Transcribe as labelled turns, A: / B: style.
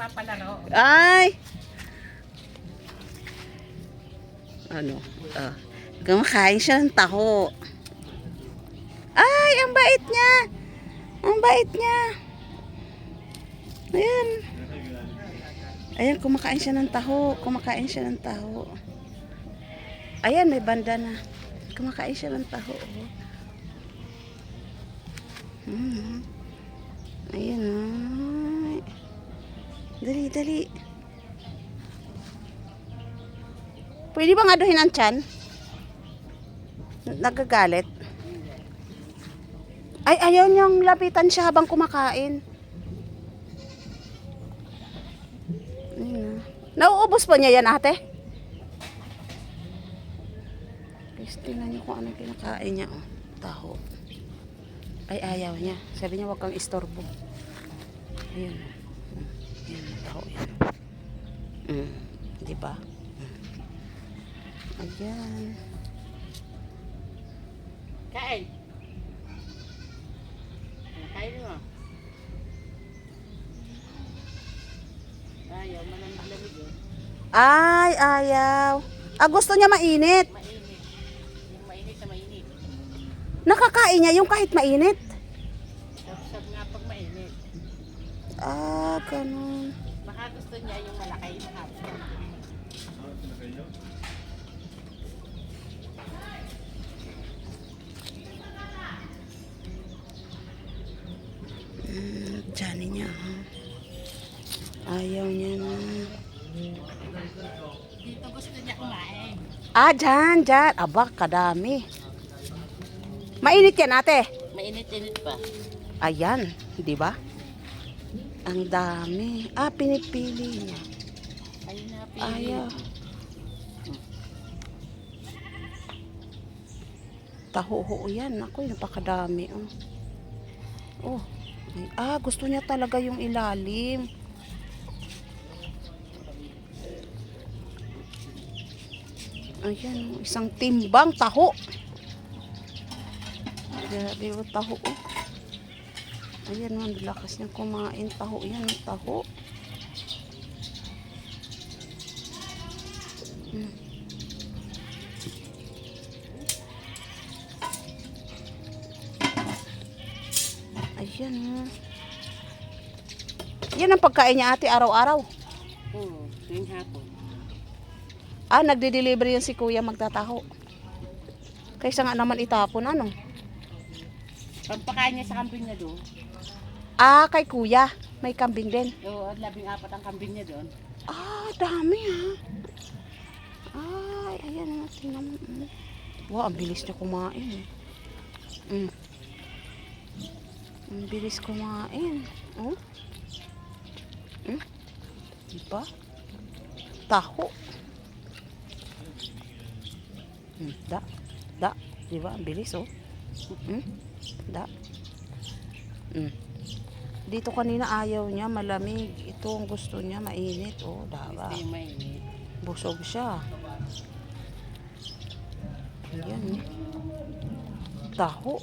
A: nagpapalaro.
B: Ay! Ano? Kumakain siya ng taho. Ay, ang bait niya. Ang bait niya. Ayan. Ayan, kumakain siya ng taho. Kumakain siya ng taho. Ayan, may banda na. Kumakain siya ng taho. Ayan, ay. Dali, dali. Pwede bang aduhin ang tiyan? Nagagalit. Ay, ayaw niyang lapitan siya habang kumakain. Ayan. Nauubos pa niya yan, ate? Please, tingnan niyo kung anong kinakain niya. Oh, taho. Ay, ayaw niya. Sabi niya, huwag kang istorbo. Ayun. Ayan, taho yan. Diba? Ayan.
A: Kain. Kain mo. Ayaw, malamig eh.
B: Ay, ayaw. Gusto niya mainit.
A: Mainit. Yung mainit na mainit.
B: Nakakain niya yung kahit mainit.
A: Sab nga pag mainit.
B: Ganun.
A: Baka gusto niya yung malaki, mahapon.
B: Diyan niya. Ayaw niya na.
A: Dito gusto niya kumain.
B: Dyan. Aba, kadami. Mainit yan, ate.
A: Mainit-init pa.
B: Ayan, di ba? Ang dami. Pinipili niya.
A: Ayun na, pili.
B: Ayaw. Taho yan. Ako, napakadami. Oh. Gusto niya talaga yung ilalim. Ayan, isang timbang taho. Grabe yung taho. Ayan, ang lakas niya kumain. Taho yan, taho. Ayan. Yan ang pagkain niya, ate, araw-araw.
A: Tuwing hapon.
B: Nagde-deliver yan si kuya magtataho. Kaysa nga naman itapon, ano?
A: Pagpakain niya sa kambing niya doon.
B: Kay kuya. May kambing din.
A: Oo, 14 ang kambing niya doon.
B: Dami Ay, ayan. Tingnan mo. Wow, ang bilis niya kumain. Ang bilis kumain. Diba? Taho. Da. Diba? Ang bilis, oh. Da. Dito kanina ayaw niya, malamig. Ito ang gusto niya, mainit. Dawa.
A: Ito yung mainit.
B: Busog siya. Ayan. Taho.